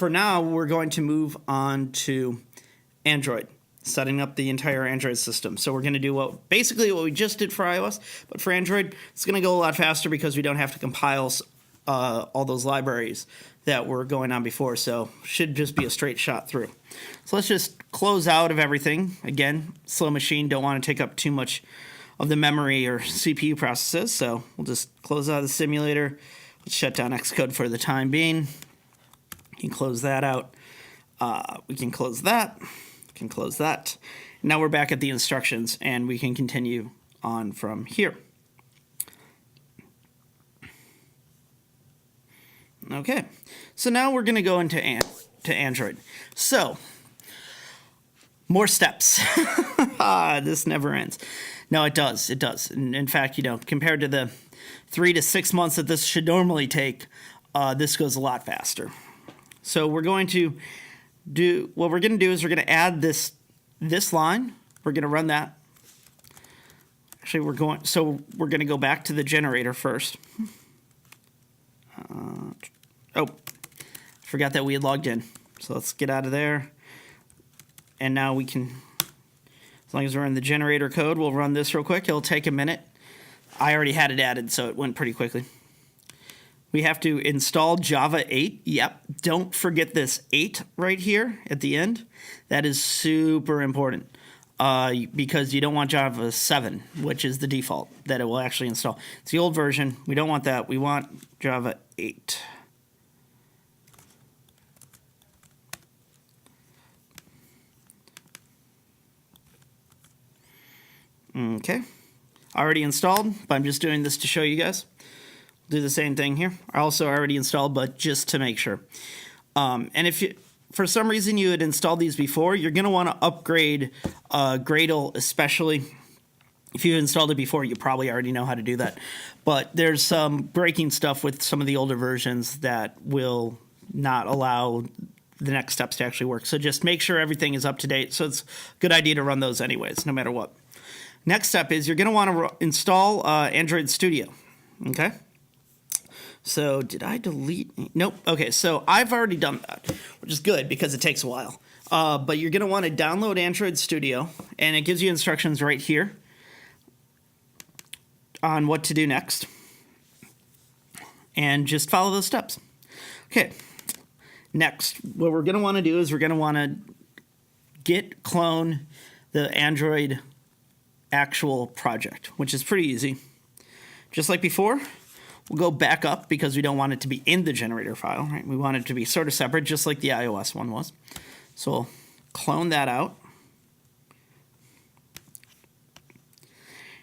for now, we're going to move on to Android, setting up the entire Android system. So we're going to do basically what we just did for iOS, but for Android, it's going to go a lot faster because we don't have to compile all those libraries that were going on before. So should just be a straight shot through. So let's just close out of everything. Again, slow machine, don't want to take up too much of the memory or CPU processes. So we'll just close out the simulator. Let's shut down Xcode for the time being. You can close that out. We can close that. We can close that. Now we're back at the instructions, and we can continue on from here. Okay, so now we're going to go into Android. So, more steps. This never ends. No, it does. It does. In fact, compared to the 3 to 6 months that this should normally take, this goes a lot faster. So we're going to do is we're going to add this line. We're going to run that. Actually, we're going to go back to the generator first. Forgot that we had logged in. So let's get out of there. And now we can, as long as we're in the generator code, we'll run this real quick. It'll take a minute. I already had it added, so it went pretty quickly. We have to install Java 8. Yep. Don't forget this 8 right here at the end. That is super important because you don't want Java 7, which is the default that it will actually install. It's the old version. We don't want that. We want Java 8. Okay. Already installed, but I'm just doing this to show you guys. Do the same thing here. Also already installed, but just to make sure. And if you, for some reason you had installed these before, you're going to want to upgrade Gradle, especially if you've installed it before. You probably already know how to do that. But there's some breaking stuff with some of the older versions that will not allow the next steps to actually work. So just make sure everything is up to date. So it's a good idea to run those anyways, no matter what. Next step is you're going to want to install Android Studio. Okay. So did I delete? Nope. Okay, so I've already done that, which is good because it takes a while. But you're going to want to download Android Studio, and it gives you instructions right here on what to do next. And just follow those steps. Okay, next, what we're going to want to do is we're going to want to git clone the Android actual project, which is pretty easy. Just like before. We'll go back up because we don't want it to be in the generator file, right? We want it to be sort of separate, just like the iOS one was. So we'll clone that out.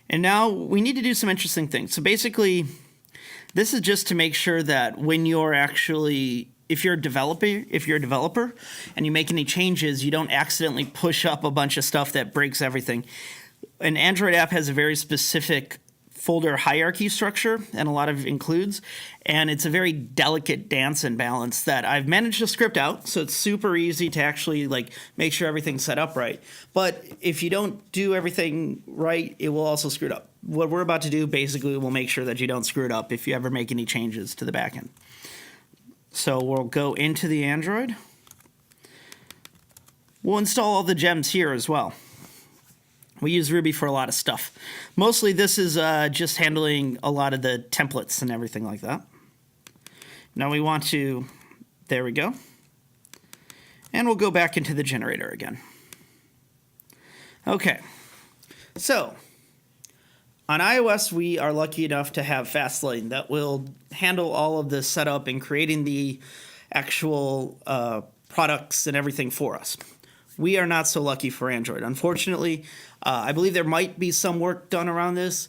And now we need to do some interesting things. So basically, this is just to make sure that when you're actually, if you're a developer and you make any changes, you don't accidentally push up a bunch of stuff that breaks everything. An Android app has a very specific folder hierarchy structure and a lot of includes, and it's a very delicate dance and balance that I've managed to script out, so it's super easy to actually make sure everything's set up right. But if you don't do everything right, it will also screw it up. What we're about to do basically will make sure that you don't screw it up if you ever make any changes to the backend. So we'll go into the Android. We'll install all the gems here as well. We use Ruby for a lot of stuff. Mostly this is just handling a lot of the templates and everything like that. Now we want to, there we go. And we'll go back into the generator again. Okay, so on iOS we are lucky enough to have Fastlane that will handle all of the setup and creating the actual products and everything for us. We are not so lucky for Android. Unfortunately, I believe there might be some work done around this.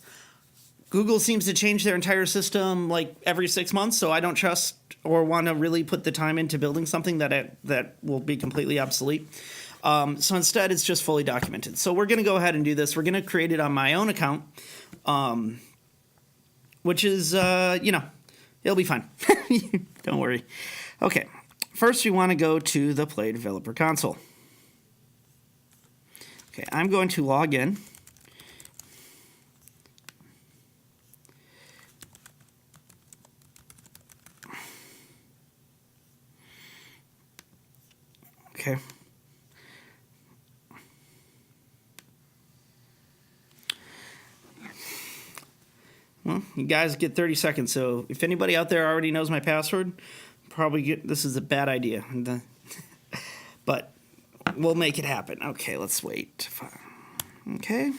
Google seems to change their entire system like every 6 months, so I don't trust or want to really put the time into building something that will be completely obsolete. So instead, it's just fully documented. So we're going to go ahead and do this. We're going to create it on my own account, which is, it'll be fine. Don't worry. Okay, first we want to go to the Play Developer Console. Okay, I'm going to log in. Okay. Well, you guys get 30 seconds, so if anybody out there already knows my password, this is a bad idea. But we'll make it happen. Okay, let's wait. Okay.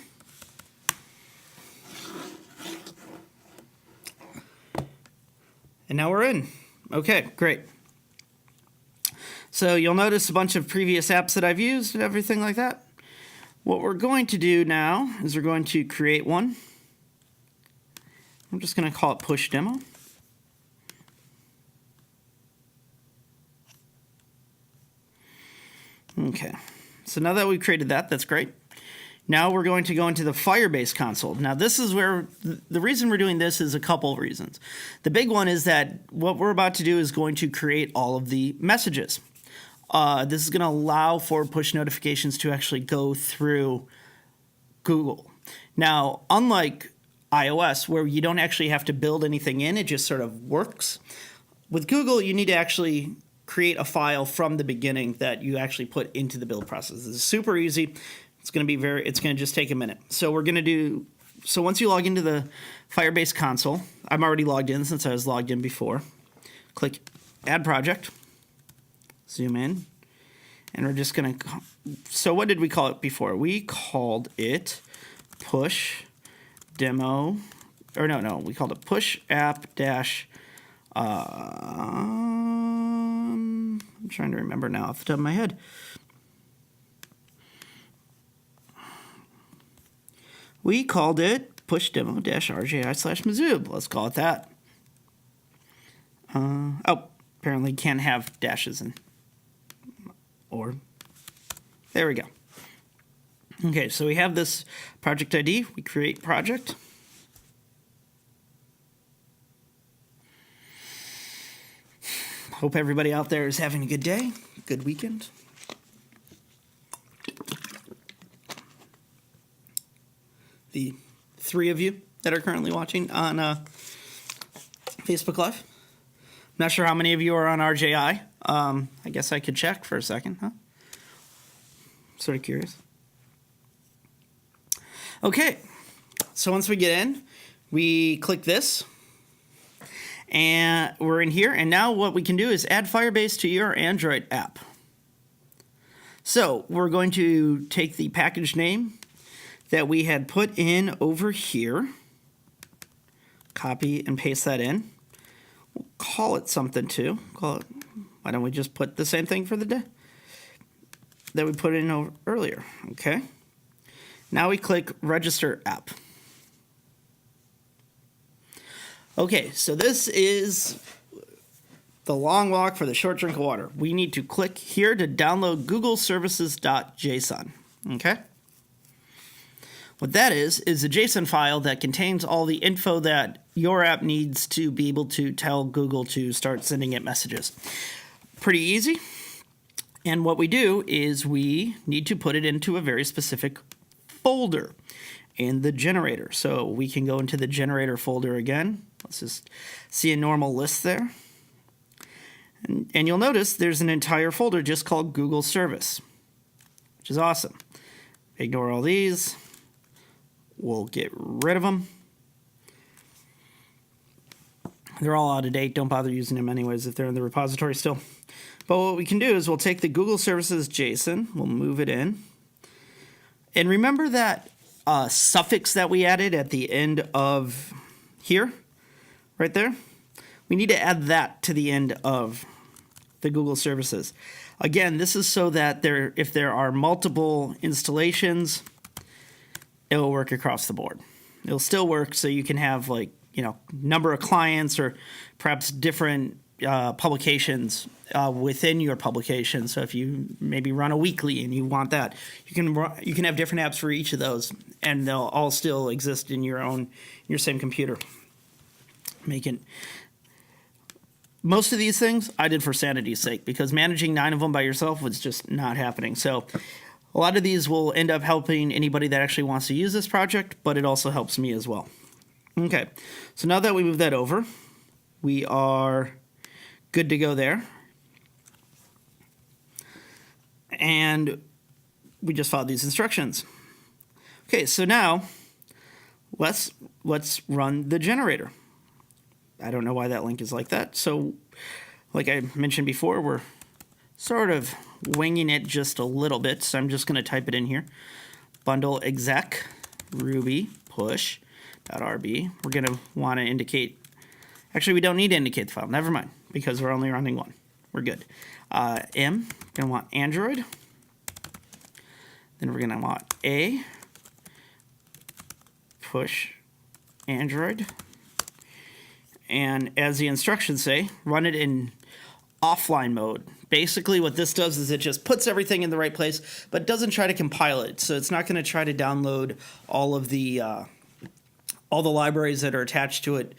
And now we're in. Okay, great. So you'll notice a bunch of previous apps that I've used and everything like that. What we're going to do now is we're going to create one. I'm just going to call it push demo. Okay, so now that we've created that, that's great. Now we're going to go into the Firebase console. Now this is where, the reason we're doing this is a couple of reasons. The big one is that what we're about to do is going to create all of the messages. This is going to allow for push notifications to actually go through Google. Now, unlike iOS, where you don't actually have to build anything in, it just sort of works. With Google, you need to actually create a file from the beginning that you actually put into the build process. This is super easy. It's going to just take a minute. So once you log into the Firebase console, I'm already logged in since I was logged in before. Click Add Project, zoom in, and we're just going to, so what did we call it before? We called it push demo, or no, we called it push app dash, I'm trying to remember now off the top of my head. We called it push demo dash RJI/Mazoob. Let's call it that. Apparently can't have dashes in. Or, there we go. Okay, so we have this project ID. We create project. Hope everybody out there is having a good day, good weekend. The 3 of you that are currently watching on Facebook Live. I'm not sure how many of you are on RJI. I guess I could check for a second, huh? Sort of curious. Okay, so once we get in, we click this, and we're in here, and now what we can do is add Firebase to your Android app. So we're going to take the package name that we had put in over here, copy and paste that in. We'll call it something too. Why don't we just put the same thing for the day that we put in earlier? Okay. Now we click Register App. Okay, so this is the long walk for the short drink of water. We need to click here to download Google Services.json. Okay? What that is a JSON file that contains all the info that your app needs to be able to tell Google to start sending it messages. Pretty easy. And what we do is we need to put it into a very specific folder in the generator. So we can go into the generator folder again. Let's just see a normal list there. And you'll notice there's an entire folder just called Google Service, which is awesome. Ignore all these. We'll get rid of them. They're all out of date. Don't bother using them anyways if they're in the repository still. But what we can do is we'll take the Google Services JSON, we'll move it in. And remember that suffix that we added at the end of here, right there? We need to add that to the end of the Google Services. Again, this is so that if there are multiple installations, it will work across the board. It'll still work, so you can have number of clients or perhaps different publications within your publication. So if you maybe run a weekly and you want that, you can have different apps for each of those, and they'll all still exist in your same computer. Most of these things I did for sanity's sake, because managing 9 of them by yourself was just not happening. So a lot of these will end up helping anybody that actually wants to use this project, but it also helps me as well. Okay, so now that we move that over, we are good to go there. And we just followed these instructions. Okay, so now let's run the generator. I don't know why that link is like that. So like I mentioned before, we're sort of winging it just a little bit. So I'm just going to type it in here. Bundle exec ruby push.rb. We're going to want to indicate, actually we don't need to indicate the file. Never mind, because we're only running one. We're good. M, going to want Android. Then we're going to want A, push Android. And as the instructions say, run it in offline mode. Basically what this does is it just puts everything in the right place, but doesn't try to compile it. So it's not going to try to download all the libraries that are attached to it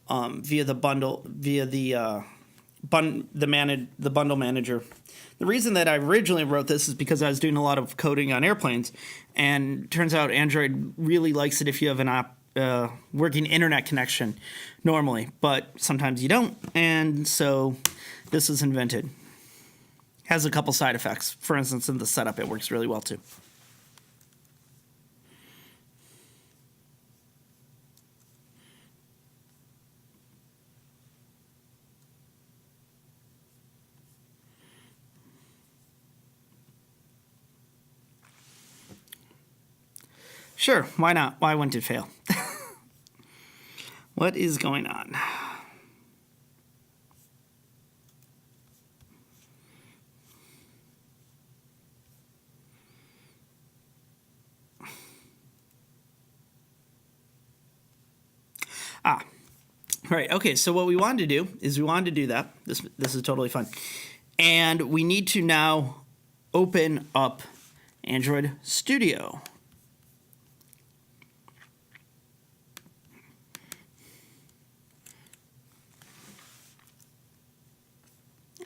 via the bundle, via the bundle manager. The reason that I originally wrote this is because I was doing a lot of coding on airplanes, and turns out Android really likes it if you have an working internet connection normally, but sometimes you don't, and so this was invented. Has a couple side effects. For instance, in the setup, it works really well too. Sure, why not? Why wouldn't it fail? What is going on? Right, okay, so what we wanted to do is we wanted to do that. This is totally fine. And we need to now open up Android Studio.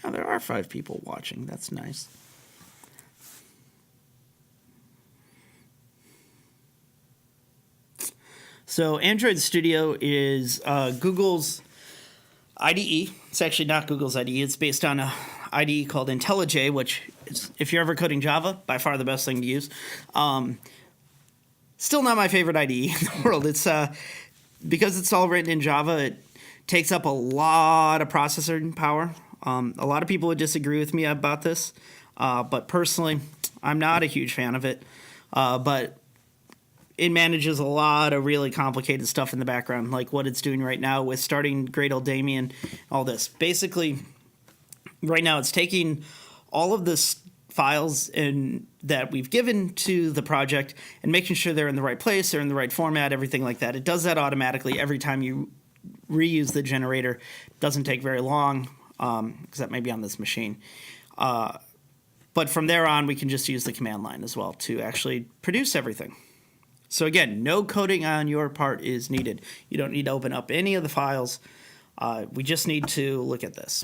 Oh, there are 5 people watching. That's nice. So Android Studio is Google's IDE. It's actually not Google's IDE. It's based on a IDE called IntelliJ, which is, if you're ever coding Java, by far the best thing to use. Still not my favorite IDE in the world. It's because it's all written in Java, it takes up a lot of processing power. A lot of people would disagree with me about this, but personally, I'm not a huge fan of it. But it manages a lot of really complicated stuff in the background, like what it's doing right now with starting Great Old Damien, all this. Basically, right now it's taking all of the files that we've given to the project and making sure they're in the right place, they're in the right format, everything like that. It does that automatically every time you reuse the generator. It doesn't take very long, because that may be on this machine. But from there on, we can just use the command line as well to actually produce everything. So again, no coding on your part is needed. You don't need to open up any of the files. We just need to look at this.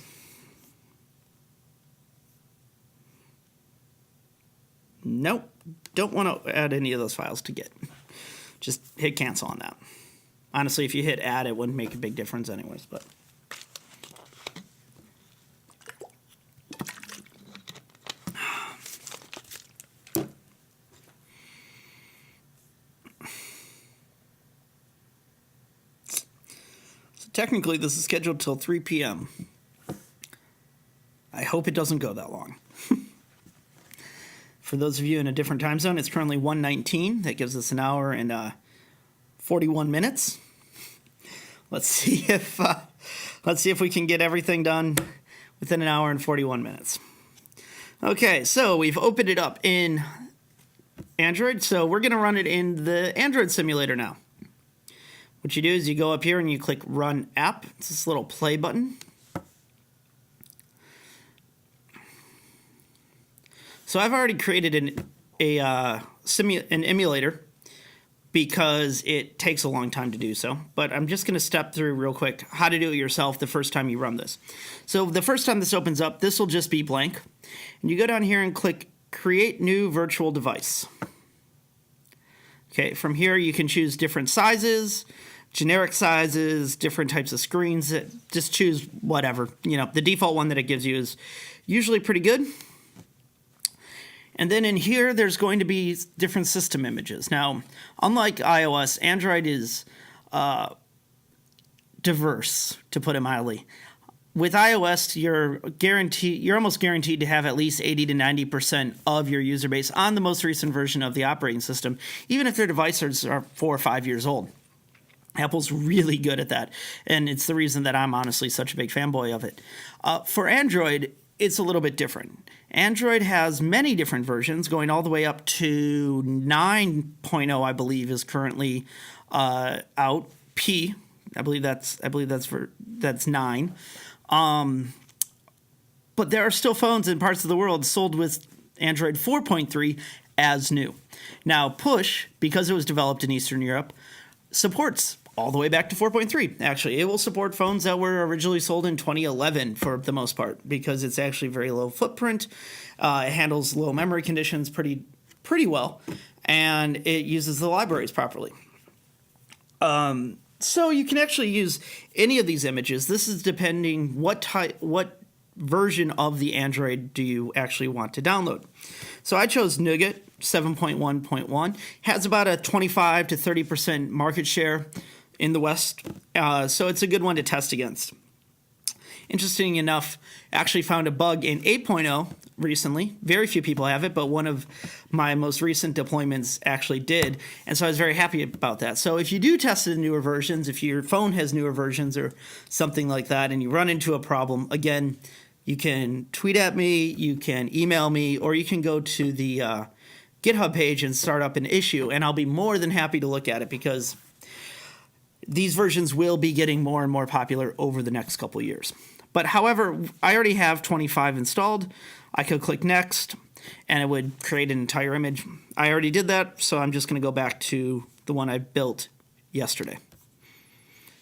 Nope, don't want to add any of those files to Git. Just hit cancel on that. Honestly, if you hit add, it wouldn't make a big difference anyways, but. Technically, this is scheduled till 3 p.m. I hope it doesn't go that long. For those of you in a different time zone, it's currently 1:19. That gives us an hour and 41 minutes. Let's see if we can get everything done within an hour and 41 minutes. Okay, so we've opened it up in Android. So we're going to run it in the Android simulator now. What you do is you go up here and you click Run App. It's this little play button. So I've already created an emulator because it takes a long time to do so. But I'm just going to step through real quick how to do it yourself the first time you run this. So the first time this opens up, this will just be blank. And you go down here and click Create New Virtual Device. Okay, from here you can choose different sizes, generic sizes, different types of screens. Just choose whatever. You know, the default one that it gives you is usually pretty good. And then in here, there's going to be different system images. Now, unlike iOS, Android is diverse, to put it mildly. With iOS, you're almost guaranteed to have at least 80 to 90% of your user base on the most recent version of the operating system, even if their devices are 4 or 5 years old. Apple's really good at that, and it's the reason that I'm honestly such a big fanboy of it. For Android, it's a little bit different. Android has many different versions, going all the way up to 9.0, I believe, is currently out. P, I believe that's 9. But there are still phones in parts of the world sold with Android 4.3 as new. Now, Push, because it was developed in Eastern Europe, supports all the way back to 4.3. Actually, it will support phones that were originally sold in 2011 for the most part, because it's actually very low footprint. It handles low memory conditions pretty well, and it uses the libraries properly. So you can actually use any of these images. This is depending what version of the Android do you actually want to download. So I chose Nougat 7.1.1. Has about a 25 to 30% market share in the West, so it's a good one to test against. Interesting enough, actually found a bug in 8.0 recently. Very few people have it, but one of my most recent deployments actually did, and so I was very happy about that. So if you do test the newer versions, if your phone has newer versions or something like that, and you run into a problem, again, you can tweet at me, you can email me, or you can go to the GitHub page and start up an issue, and I'll be more than happy to look at it, because these versions will be getting more and more popular over the next couple years. But however, I already have 25 installed. I could click next, and it would create an entire image. I already did that, so I'm just going to go back to the one I built yesterday.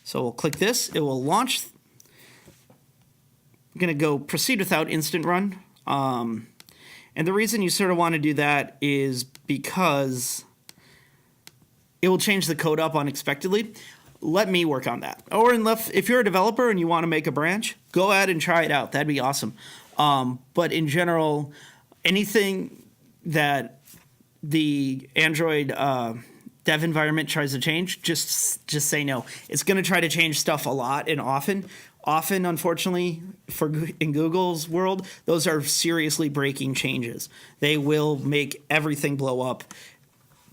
So we'll click this. It will launch. I'm going to go proceed without instant run. And the reason you sort of want to do that is because it will change the code up unexpectedly. Let me work on that. Or if you're a developer and you want to make a branch, go ahead and try it out. That'd be awesome. But in general, anything that the Android dev environment tries to change, just say no. It's going to try to change stuff a lot and often. Often, unfortunately, in Google's world, those are seriously breaking changes. They will make everything blow up.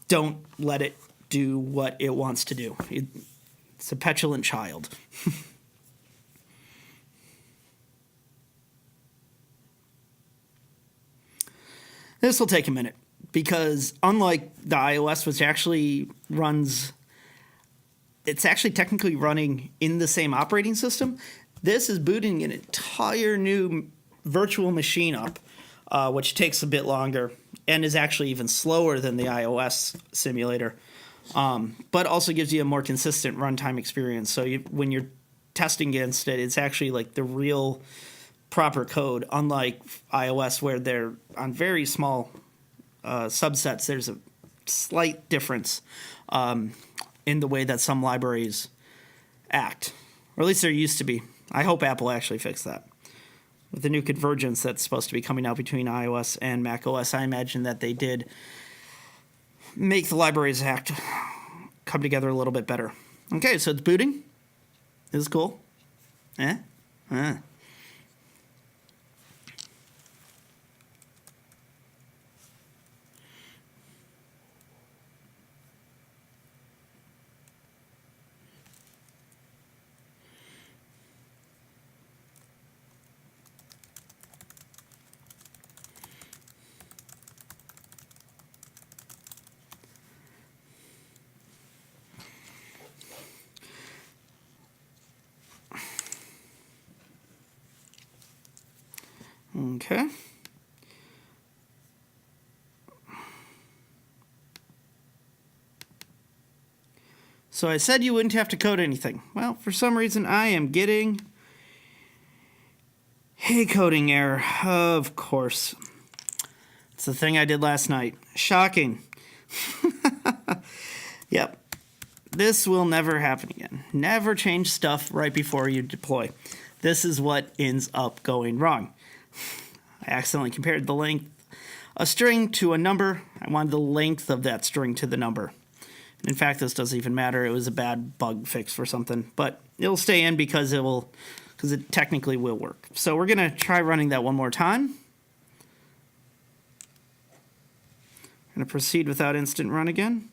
Don't let it do what it wants to do. It's a petulant child. This will take a minute, because unlike the iOS, which actually it's actually technically running in the same operating system, this is booting an entire new virtual machine up, which takes a bit longer and is actually even slower than the iOS simulator. But also gives you a more consistent runtime experience. So when you're testing against it, it's actually like the real proper code, unlike iOS, where they're on very small subsets. There's a slight difference in the way that some libraries act, or at least there used to be. I hope Apple actually fixed that. With the new convergence that's supposed to be coming out between iOS and macOS, I imagine that they did make the libraries come together a little bit better. Okay, so it's booting. This is cool. Okay. So I said you wouldn't have to code anything. Well, for some reason I am getting a coding error. Of course. It's the thing I did last night. Shocking. Yep. This will never happen again. Never change stuff right before you deploy. This is what ends up going wrong. I accidentally compared the length a string to a number. I wanted the length of that string to the number. In fact, this doesn't even matter. It was a bad bug fix for something, but it'll stay in because it technically will work. So we're gonna try running that one more time. I'm gonna proceed without instant run again.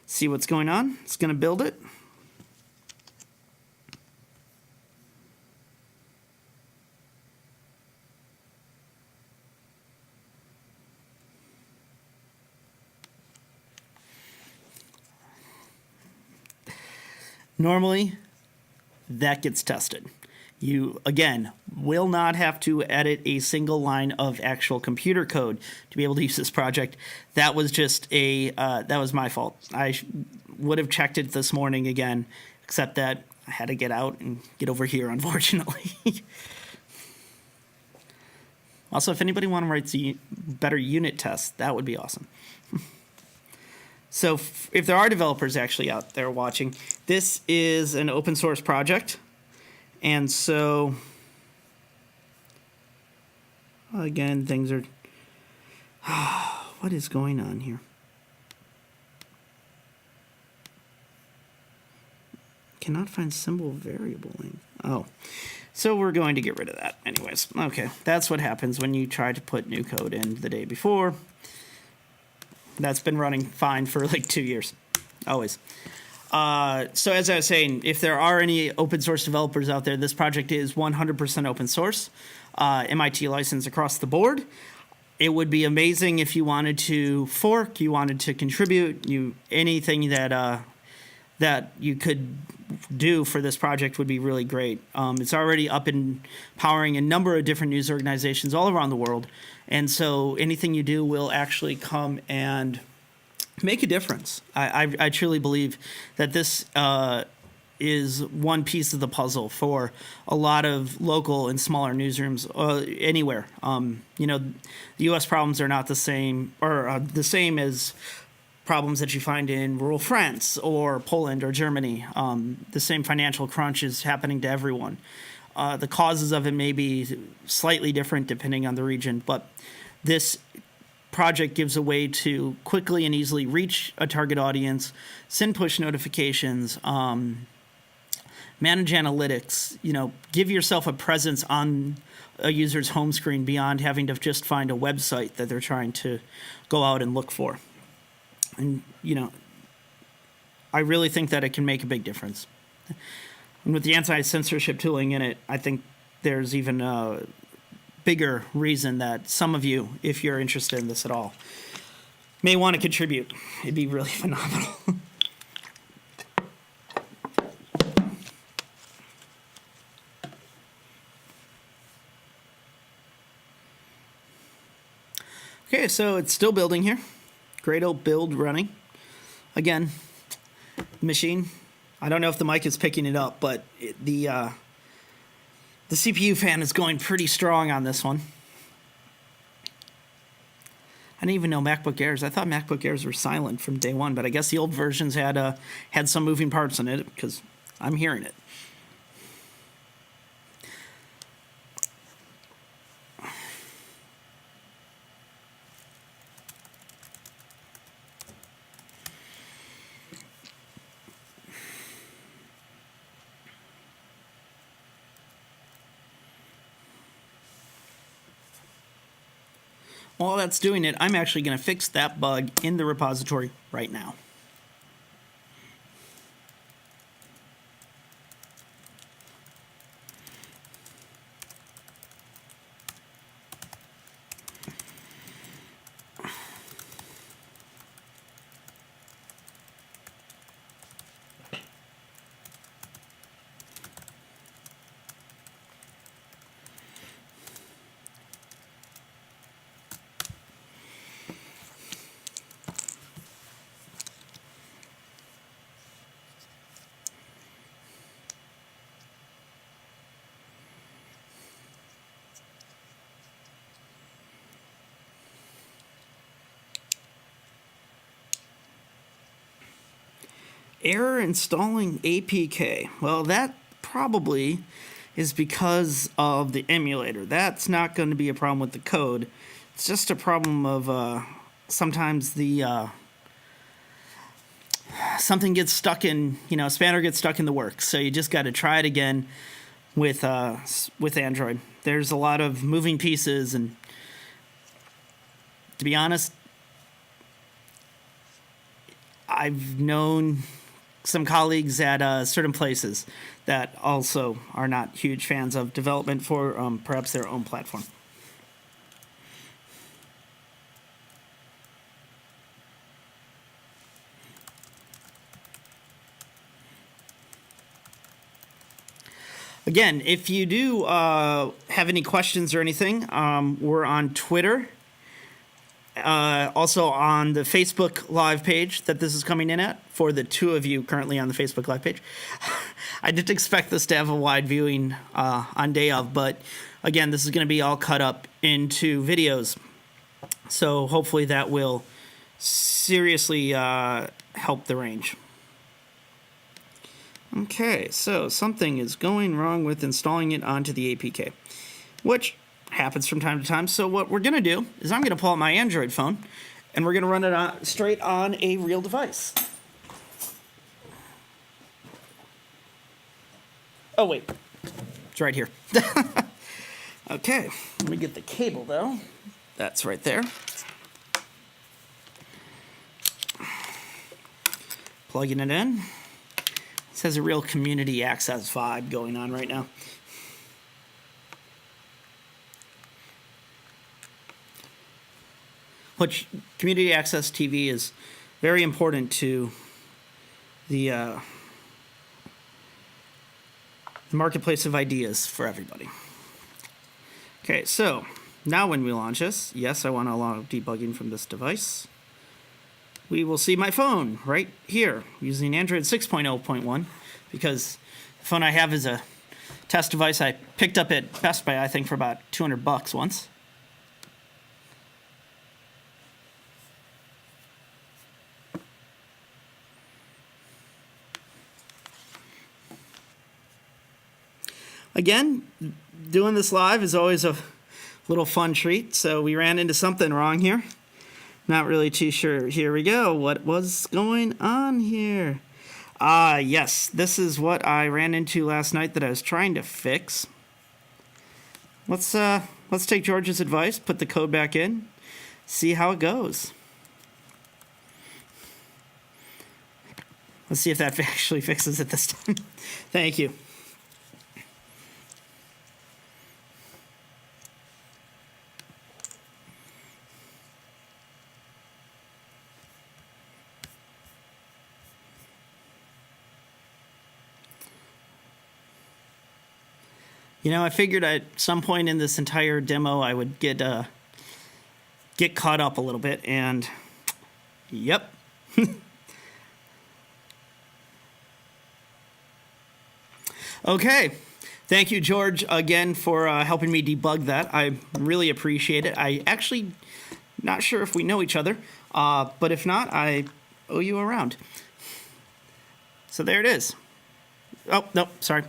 See what's going on. It's gonna build it. Normally, that gets tested. You, again, will not have to edit a single line of actual computer code to be able to use this project. That was just that was my fault. I would have checked it this morning again, except that I had to get out and get over here, unfortunately. Also, if anybody want to write better unit tests, that would be awesome. So if there are developers actually out there watching, this is an open source project. And so, again, things are, what is going on here? Cannot find symbol variable length. Oh, so we're going to get rid of that anyways. Okay, that's what happens when you try to put new code in the day before. That's been running fine for like 2 years, always. So as I was saying, if there are any open source developers out there, this project is 100% open source, MIT license across the board. It would be amazing if you wanted to fork, you wanted to contribute, anything that you could do for this project would be really great. It's already up and powering a number of different news organizations all around the world. And so anything you do will actually come and make a difference. I truly believe that this is one piece of the puzzle for a lot of local and smaller newsrooms anywhere. The U.S. problems are not the same, or the same as problems that you find in rural France or Poland or Germany. The same financial crunch is happening to everyone. The causes of it may be slightly different depending on the region, but this project gives a way to quickly and easily reach a target audience, send push notifications, manage analytics, give yourself a presence on a user's home screen beyond having to just find a website that they're trying to go out and look for. And, I really think that it can make a big difference. And with the anti-censorship tooling in it, I think there's even a bigger reason that some of you, if you're interested in this at all, may want to contribute. It'd be really phenomenal. Okay, so it's still building here. Gradle build running. Again, machine. I don't know if the mic is picking it up, but the CPU fan is going pretty strong on this one. I didn't even know MacBook Airs. I thought MacBook Airs were silent from day one, but I guess the old versions had some moving parts in it because I'm hearing it. While that's doing it, I'm actually going to fix that bug in the repository right now. Error installing APK. Well, that probably is because of the emulator. That's not going to be a problem with the code. It's just a problem of sometimes the something gets stuck in, a spanner gets stuck in the works. So you just got to try it again with Android. There's a lot of moving pieces, and to be honest, I've known some colleagues at certain places that also are not huge fans of development for perhaps their own platform. Again, if you do have any questions or anything, we're on Twitter. Also on the Facebook Live page that this is coming in at, for the two of you currently on the Facebook Live page. I didn't expect this to have a wide viewing on day of, but again, this is going to be all cut up into videos. So hopefully that will seriously help the range. Okay, so something is going wrong with installing it onto the APK, which happens from time to time. So what we're going to do is I'm going to pull out my Android phone, and we're going to run it on, straight on a real device. Oh, wait. It's right here. Okay, let me get the cable, though. That's right there. Plugging it in. This has a real community access vibe going on right now. Which community access TV is very important to the marketplace of ideas for everybody. Okay, so now when we launch this, yes, I want to allow debugging from this device. We will see my phone right here using Android 6.0.1 because the phone I have is a test device I picked up at Best Buy, I think, for about $200 once. Again, doing this live is always a little fun treat, so we ran into something wrong here. Not really too sure. Here we go. What was going on here? Yes, this is what I ran into last night that I was trying to fix. Let's take George's advice, put the code back in, see how it goes. Let's see if that actually fixes it this time. Thank you. I figured at some point in this entire demo I would get caught up a little bit, and yep. Okay. Thank you, George, again for helping me debug that. I really appreciate it. I actually not sure if we know each other, but if not, I owe you a round. So there it is. Oh, no, sorry.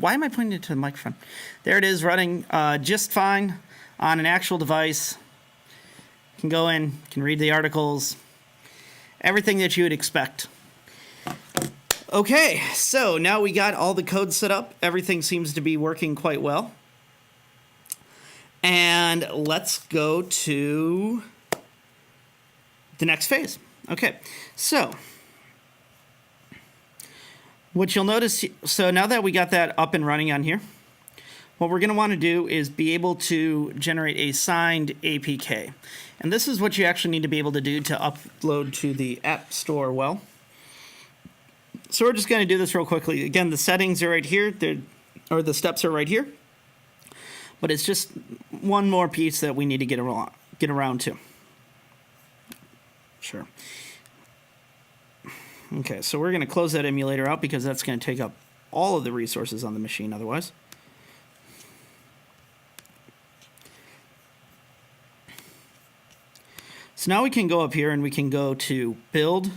Why am I pointing it to the microphone? There it is, running just fine on an actual device. You can go in, can read the articles, everything that you would expect. Okay, so now we got all the code set up. Everything seems to be working quite well. And let's go to the next phase. Okay, so what you'll notice, so now that we got that up and running on here, what we're going to want to do is be able to generate a signed APK. And this is what you actually need to be able to do to upload to the App Store well. So we're just going to do this real quickly. Again, the settings are right here, or the steps are right here. But it's just one more piece that we need to get around to. Sure. Okay, so we're going to close that emulator out because that's going to take up all of the resources on the machine otherwise. So now we can go up here and we can go to Build.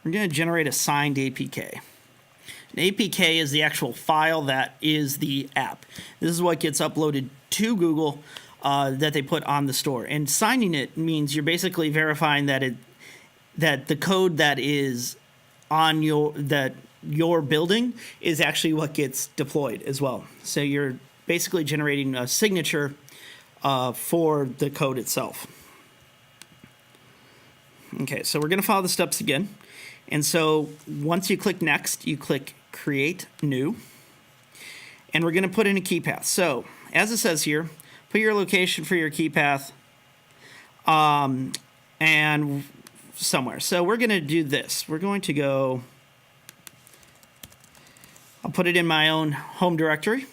We're going to generate a signed APK. An APK is the actual file that is the app. This is what gets uploaded to Google that they put on the store. And signing it means you're basically verifying that the code that is on your building is actually what gets deployed as well. So you're basically generating a signature for the code itself. Okay, so we're going to follow the steps again. And so once you click next, you click create new. And we're going to put in a key path. So as it says here, put your location for your key path and somewhere. So we're going to do this. We're going to go, I'll put it in my own home directory.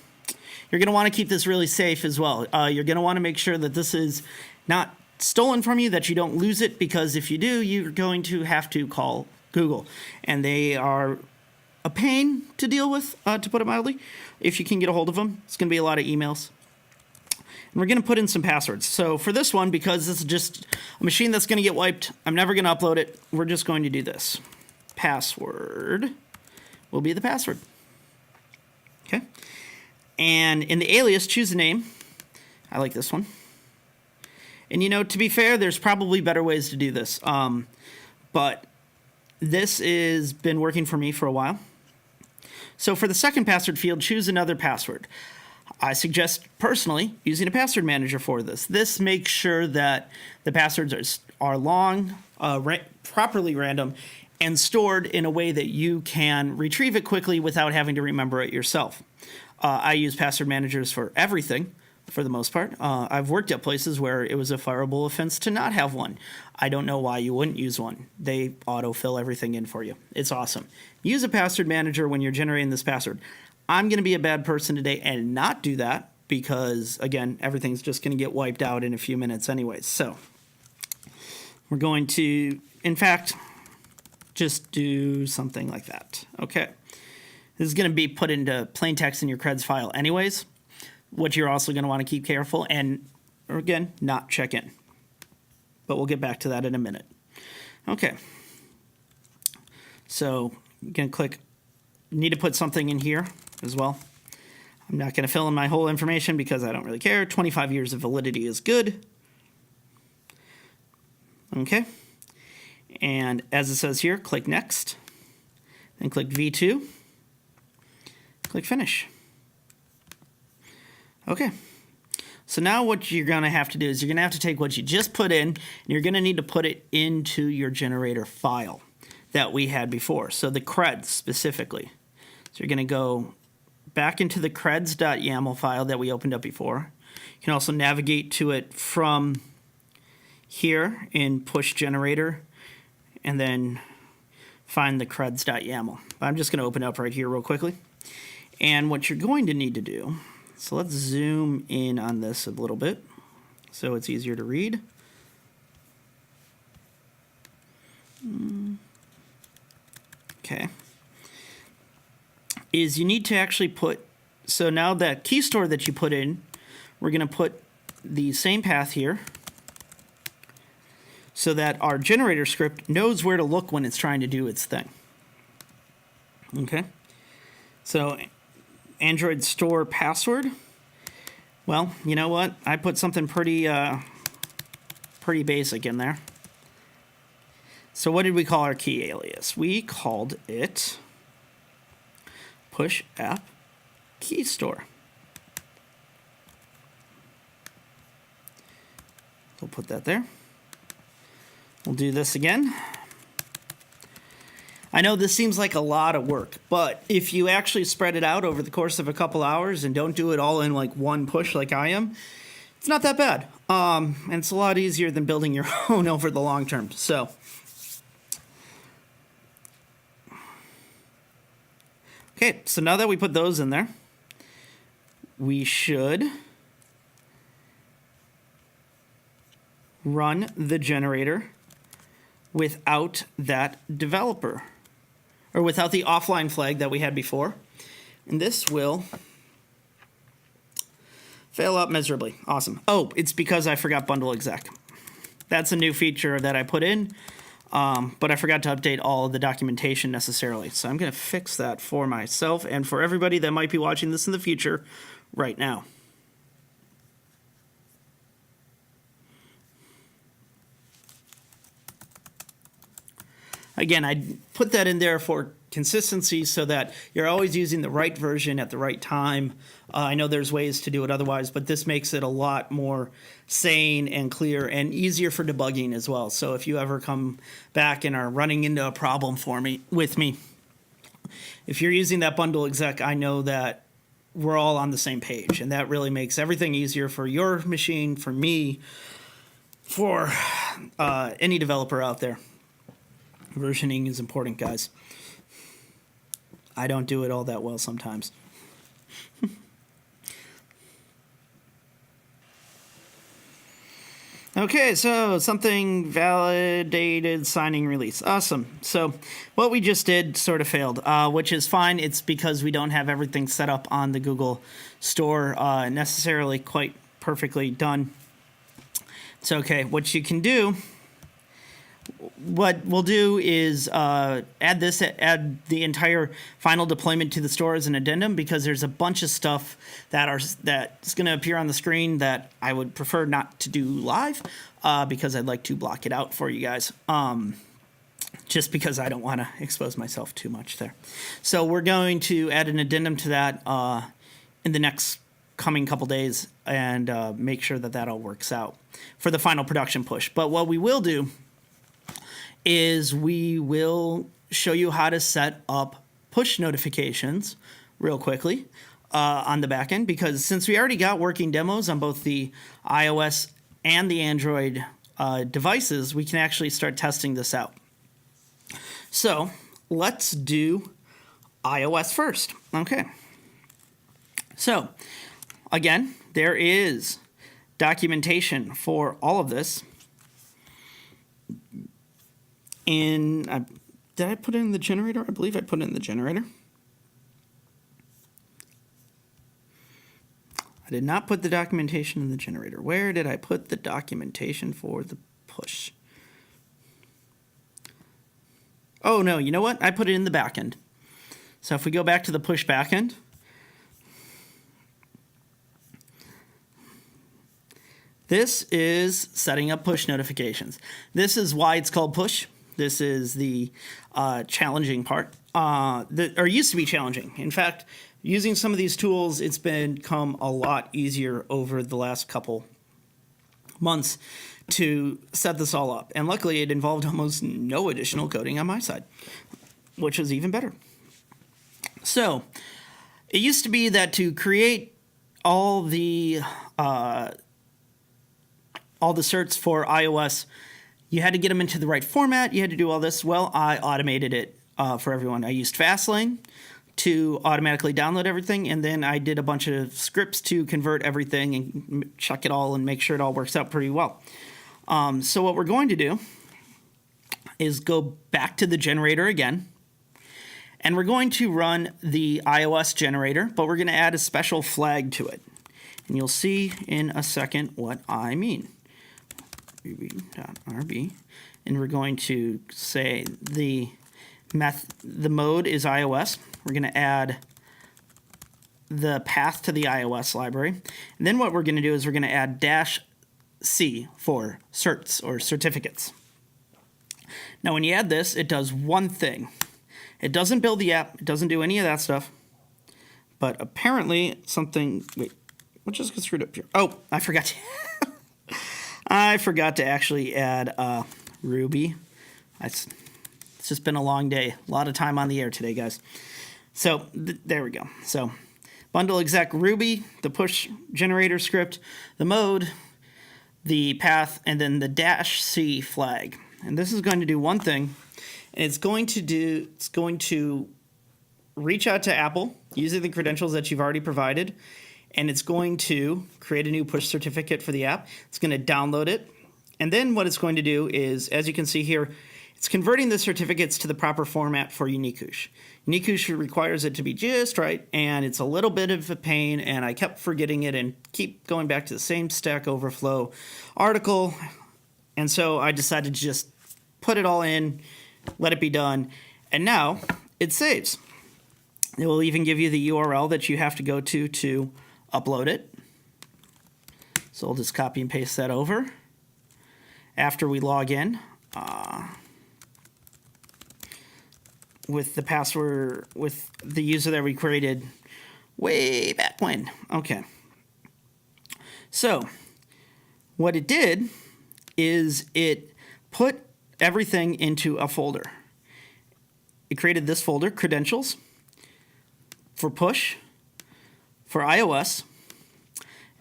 You're going to want to keep this really safe as well. You're going to want to make sure that this is not stolen from you, that you don't lose it, because if you do, you're going to have to call Google. And they are a pain to deal with, to put it mildly. If you can get a hold of them, it's going to be a lot of emails. And we're going to put in some passwords. So for this one, because this is just a machine that's going to get wiped, I'm never going to upload it. We're just going to do this. Password will be the password. Okay. And in the alias, choose a name. I like this one. And, you know, to be fair, there's probably better ways to do this. But this has been working for me for a while. So for the second password field, choose another password. I suggest personally using a password manager for this. This makes sure that the passwords are long, properly random, and stored in a way that you can retrieve it quickly without having to remember it yourself. I use password managers for everything, for the most part. I've worked at places where it was a fireable offense to not have one. I don't know why you wouldn't use one. They autofill everything in for you. It's awesome. Use a password manager when you're generating this password. I'm going to be a bad person today and not do that because, again, everything's just going to get wiped out in a few minutes anyways. So we're going to, in fact, just do something like that. Okay. This is going to be put into plain text in your creds file anyways, what you're also going to want to keep careful and, again, not check in. But we'll get back to that in a minute. Okay. So you're going to click, need to put something in here as well. I'm not going to fill in my whole information because I don't really care. 25 years of validity is good. Okay. And as it says here, click next. Then click V2. Click finish. Okay. So now what you're going to have to do is you're going to have to take what you just put in and you're going to need to put it into your generator file that we had before. So the creds specifically. So you're going to go back into the creds.yaml file that we opened up before. You can also navigate to it from here in push generator and then find the creds.yaml. I'm just going to open it up right here real quickly. And what you're going to need to do, so let's zoom in on this a little bit so it's easier to read. Okay. Is you need to actually put, so now that key store that you put in, we're going to put the same path here so that our generator script knows where to look when it's trying to do its thing. Okay. So Android store password. Well, you know what? I put something pretty basic in there. So what did we call our key alias? We called it push app key store. We'll put that there. We'll do this again. I know this seems like a lot of work, but if you actually spread it out over the course of a couple hours and don't do it all in like one push like I am, it's not that bad. And it's a lot easier than building your own over the long term. So, okay, so now that we put those in there, we should run the generator without that developer, or without the offline flag that we had before. And this will fail out miserably. Awesome. Oh, it's because I forgot bundle exec. That's a new feature that I put in, but I forgot to update all of the documentation necessarily. So I'm going to fix that for myself and for everybody that might be watching this in the future right now. Again, I put that in there for consistency so that you're always using the right version at the right time. I know there's ways to do it otherwise, but this makes it a lot more sane and clear and easier for debugging as well. So if you ever come back and are running into a problem with me, if you're using that bundle exec, I know that we're all on the same page, and that really makes everything easier for your machine, for me, for any developer out there. Versioning is important, guys. I don't do it all that well sometimes. Okay, so something validated signing release. Awesome. So what we just did sort of failed, which is fine. It's because we don't have everything set up on the Google Store necessarily quite perfectly done. It's okay. What you can do, what we'll do is add the entire final deployment to the store as an addendum, because there's a bunch of stuff that's going to appear on the screen that I would prefer not to do live, because I'd like to block it out for you guys, just because I don't want to expose myself too much there. So we're going to add an addendum to that in the next coming couple days, and make sure that all works out for the final production push. But what we will do is we will show you how to set up push notifications real quickly on the back end, because since we already got working demos on both the iOS and the Android devices, we can actually start testing this out. So let's do iOS first. Okay. So again, there is documentation for all of this. Did I put it in the generator? I believe I put it in the generator. I did not put the documentation in the generator. Where did I put the documentation for the push? Oh, no, you know what? I put it in the backend. So if we go back to the push backend, this is setting up push notifications. This is why it's called push. This is the challenging part, or used to be challenging. In fact, using some of these tools, it's become a lot easier over the last couple months to set this all up. And luckily, it involved almost no additional coding on my side, which is even better. So it used to be that to create all the certs for iOS, you had to get them into the right format. You had to do all this. Well, I automated it for everyone. I used Fastlane to automatically download everything, and then I did a bunch of scripts to convert everything and check it all and make sure it all works out pretty well. So what we're going to do is go back to the generator again, and we're going to run the iOS generator, but we're going to add a special flag to it. And you'll see in a second what I mean. ruby.rb, and we're going to say the mode is iOS. We're going to add the path to the iOS library, and then what we're going to do is we're going to add -c for certs or certificates. Now when you add this, it does one thing. It doesn't build the app, it doesn't do any of that stuff, but apparently something, wait, what just got screwed up here? Oh, I forgot to I forgot to actually add Ruby. It's just been a long day. A lot of time on the air today, guys. So there we go. So bundle exec Ruby, the push generator script, the mode, the path, and then the -c flag. And this is going to do one thing. And it's going to reach out to Apple using the credentials that you've already provided, and it's going to create a new push certificate for the app. It's going to download it. And then what it's going to do is, as you can see here, it's converting the certificates to the proper format for Unikush. Unikush requires it to be just right, and it's a little bit of a pain, and I kept forgetting it and keep going back to the same Stack Overflow article. And so I decided to just put it all in, let it be done, and now it saves. It will even give you the URL that you have to go to upload it. So I'll just copy and paste that over. After we log in, with the password, with the user that we created way back when. Okay. So what it did is it put everything into a folder. It created this folder, credentials, for push, for iOS,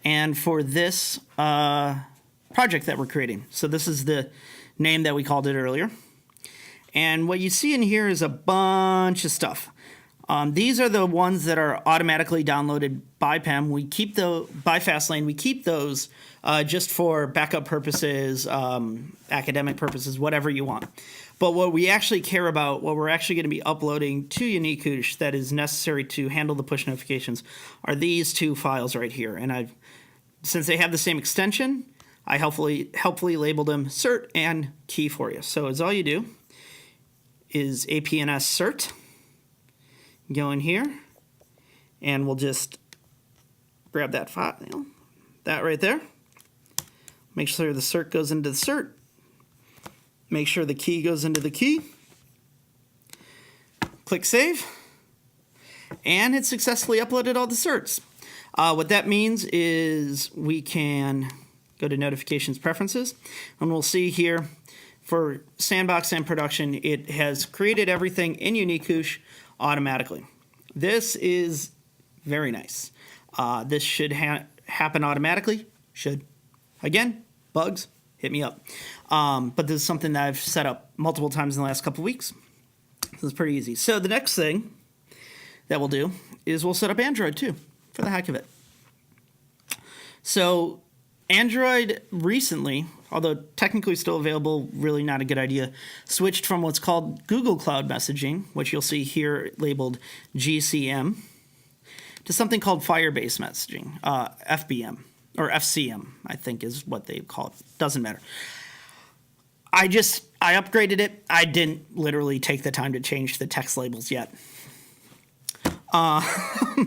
and for this project that we're creating. So this is the name that we called it earlier. And what you see in here is a bunch of stuff. These are the ones that are automatically downloaded by PEM. We keep by Fastlane. We keep those just for backup purposes, academic purposes, whatever you want. But what we actually care about, what we're actually going to be uploading to Unikoosh that is necessary to handle the push notifications, are these two files right here. And since they have the same extension, I helpfully labeled them cert and key for you. So it's all you do is APNS cert. Go in here, and we'll just grab that file, that right there. Make sure the cert goes into the cert. Make sure the key goes into the key. Click Save. And it successfully uploaded all the certs. What that means is we can go to Notifications Preferences, and we'll see here for Sandbox and Production, it has created everything in Unikoosh automatically. This is very nice. This should happen automatically. Should. Again, bugs, hit me up. But this is something that I've set up multiple times in the last couple of weeks. So it's pretty easy. So the next thing that we'll do is we'll set up Android too, for the heck of it. So Android recently, although technically still available, really not a good idea, switched from what's called Google Cloud Messaging, which you'll see here labeled GCM, to something called Firebase Messaging, FBM, or FCM, I think is what they call it. Doesn't matter. I upgraded it. I didn't literally take the time to change the text labels yet. I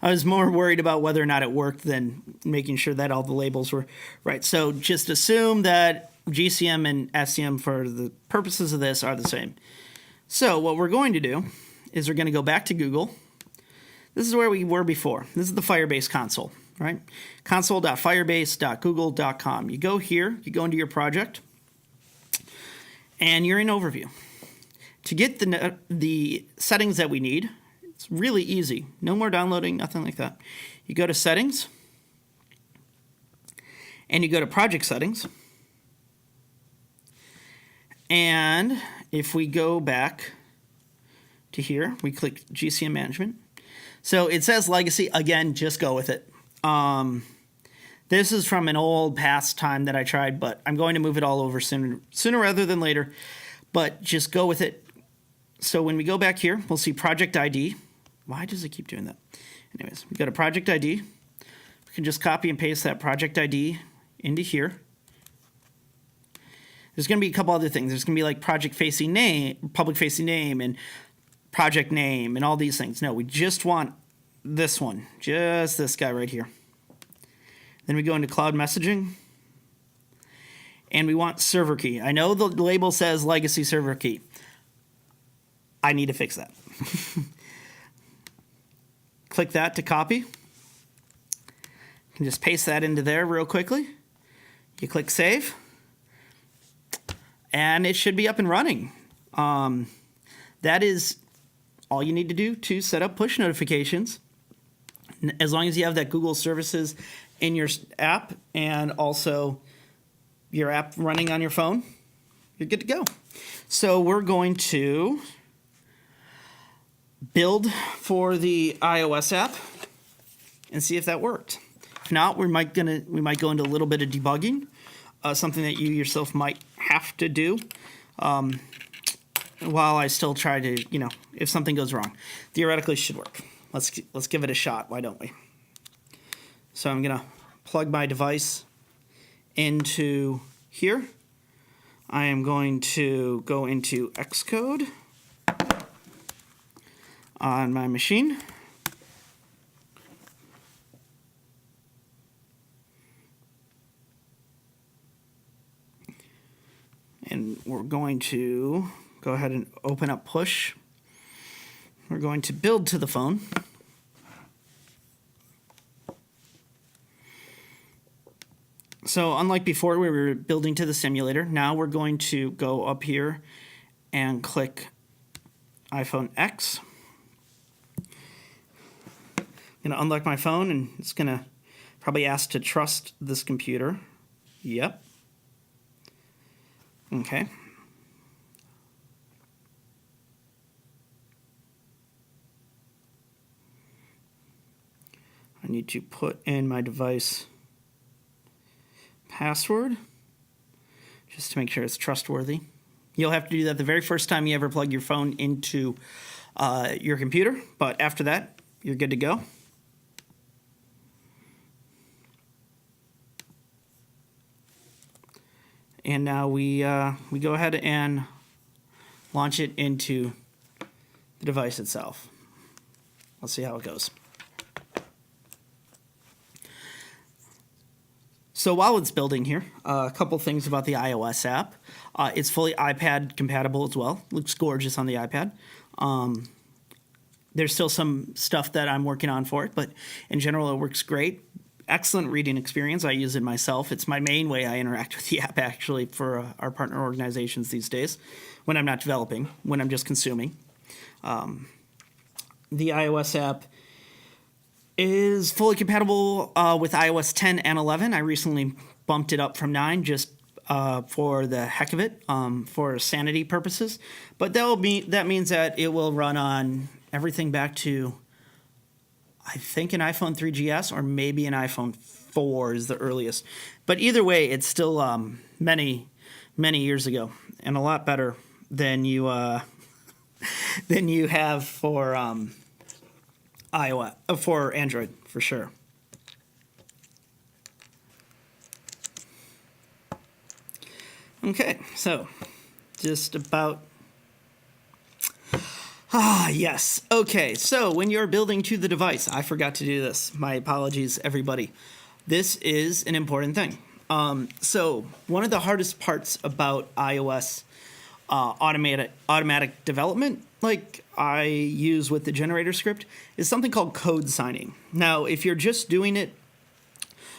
was more worried about whether or not it worked than making sure that all the labels were right. So just assume that GCM and FCM for the purposes of this are the same. So what we're going to do is we're going to go back to Google. This is where we were before. This is the Firebase console, right? console.firebase.google.com. You go here, you go into your project, and you're in Overview. To get the settings that we need, it's really easy. No more downloading, nothing like that. You go to Settings, and you go to Project Settings. And if we go back to here, we click GCM Management. So it says Legacy. Again, just go with it. This is from an old past time that I tried, but I'm going to move it all over sooner rather than later. But just go with it. So when we go back here, we'll see Project ID. Why does it keep doing that? Anyways, we go to Project ID. We can just copy and paste that Project ID into here. There's going to be a couple other things. There's going to be like project facing name, public facing name, and project name, and all these things. No, we just want this one, just this guy right here. Then we go into Cloud Messaging, and we want server key. I know the label says legacy server key. I need to fix that. Click that to copy. You can just paste that into there real quickly. You click Save, and it should be up and running. That is all you need to do to set up push notifications. As long as you have that Google services in your app and also your app running on your phone, you're good to go. So we're going to build for the iOS app and see if that worked. If not, we might go into a little bit of debugging, something that you yourself might have to do while I still try to, if something goes wrong. Theoretically, it should work. Let's give it a shot. Why don't we? So I'm gonna plug my device into here. I am going to go into Xcode on my machine. And we're going to go ahead and open up push. We're going to build to the phone. So unlike before, we were building to the simulator. Now we're going to go up here and click iPhone X. I'm going to unlock my phone, and it's going to probably ask to trust this computer. Yep. Okay. I need to put in my device password just to make sure it's trustworthy. You'll have to do that the very first time you ever plug your phone into your computer, but after that, you're good to go. And now we go ahead and launch it into the device itself. Let's see how it goes. So while it's building here, a couple things about the iOS app. It's fully iPad compatible as well. Looks gorgeous on the iPad. There's still some stuff that I'm working on for it, but in general, it works great. Excellent reading experience. I use it myself. It's my main way I interact with the app, actually, for our partner organizations these days, when I'm not developing, when I'm just consuming. The iOS app is fully compatible with iOS 10 and 11. I recently bumped it up from 9 just for the heck of it, for sanity purposes. But that means that it will run on everything back to, I think, an iPhone 3GS or maybe an iPhone 4 is the earliest. But either way, it's still many, many years ago, and a lot better than you have for iOS, for Android, for sure. Okay, so just about... yes. Okay, so when you're building to the device, I forgot to do this. My apologies, everybody. This is an important thing. So one of the hardest parts about iOS automatic development, like I use with the generator script, is something called code signing. Now, if you're just doing it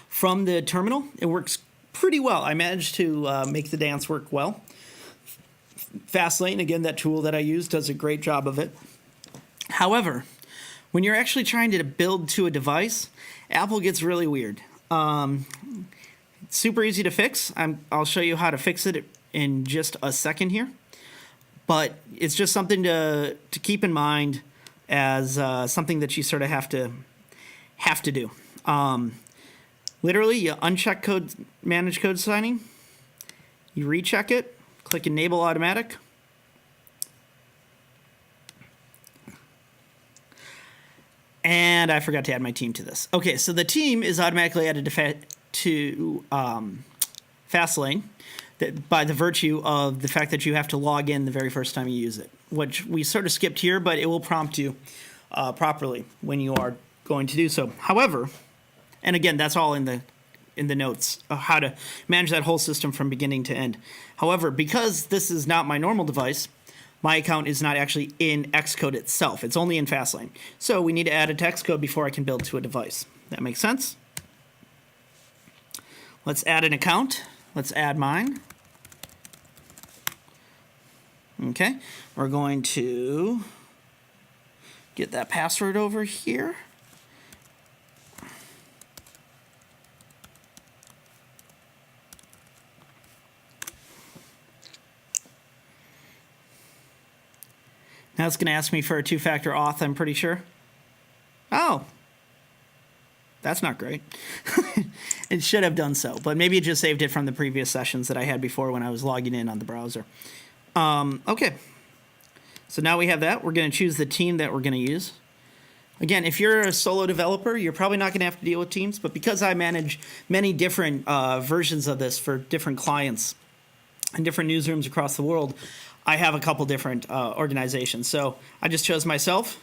from the terminal, it works pretty well. I managed to make the dance work well. Fastlane, again, that tool that I use, does a great job of it. However, when you're actually trying to build to a device, Apple gets really weird. It's super easy to fix. I'll show you how to fix it in just a second here. But it's just something to keep in mind as something that you sort of have to do. Literally, you uncheck manage code signing, you recheck it, click enable automatic. And I forgot to add my team to this. Okay, so the team is automatically added to Fastlane by the virtue of the fact that you have to log in the very first time you use it, which we sort of skipped here, but it will prompt you properly when you are going to do so. However, and again, that's all in the notes of how to manage that whole system from beginning to end. However, because this is not my normal device, my account is not actually in Xcode itself. It's only in Fastlane. So we need to add it to Xcode before I can build to a device. That makes sense? Let's add an account. Let's add mine. Okay, we're going to get that password over here. Now it's going to ask me for a two-factor auth, I'm pretty sure. Oh, that's not great. It should have done so, but maybe it just saved it from the previous sessions that I had before when I was logging in on the browser. Okay, so now we have that. We're going to choose the team that we're going to use. Again, if you're a solo developer, you're probably not going to have to deal with teams, but because I manage many different versions of this for different clients and different newsrooms across the world, I have a couple different organizations. So I just chose myself,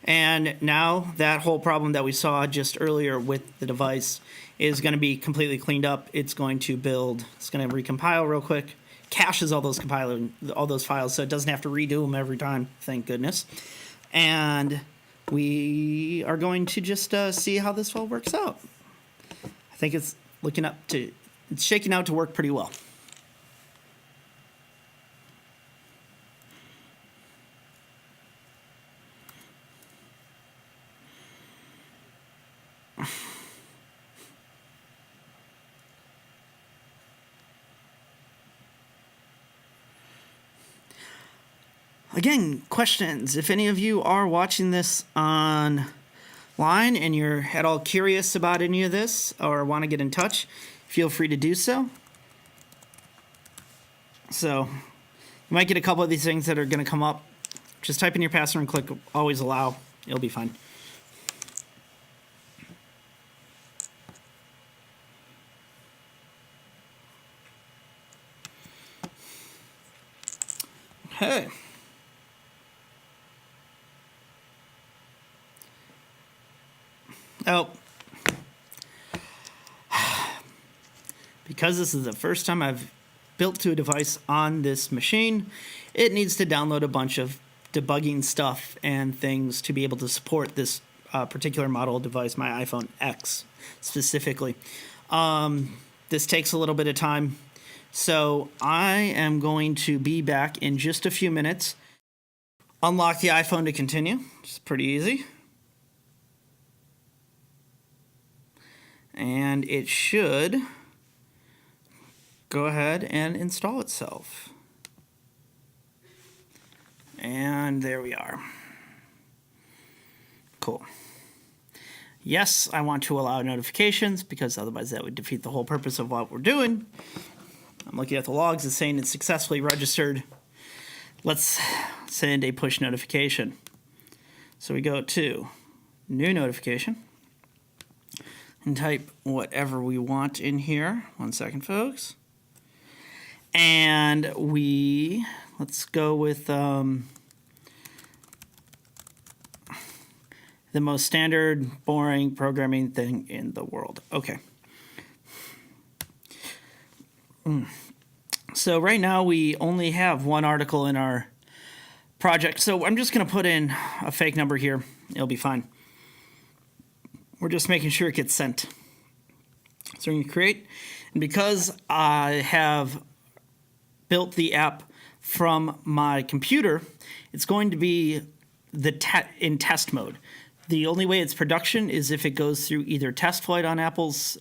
and now that whole problem that we saw just earlier with the device is going to be completely cleaned up. It's going to build, it's going to recompile real quick, caches all those files, so it doesn't have to redo them every time. Thank goodness. And we are going to just see how this all works out. I think it's shaking out to work pretty well. Again, questions. If any of you are watching this online and you're at all curious about any of this or want to get in touch, feel free to do so. So you might get a couple of these things that are going to come up. Just type in your password and click always allow. It'll be fine. Okay. Oh, because this is the first time I've built to a device on this machine, it needs to download a bunch of debugging stuff and things to be able to support this particular model device, my iPhone X specifically. This takes a little bit of time, so I am going to be back in just a few minutes. Unlock the iPhone to continue. It's pretty easy. And it should go ahead and install itself. And there we are. Cool. Yes, I want to allow notifications because otherwise that would defeat the whole purpose of what we're doing. I'm looking at the logs. It's saying it's successfully registered. Let's send a push notification. So we go to new notification. And type whatever we want in here. 1 second, folks. And let's go with the most standard, boring programming thing in the world. Okay. So right now we only have one article in our project. So I'm just going to put in a fake number here. It'll be fine. We're just making sure it gets sent. So we're going to create, and because I have built the app from my computer, it's going to be in test mode. The only way it's production is if it goes through either test flight on Apple's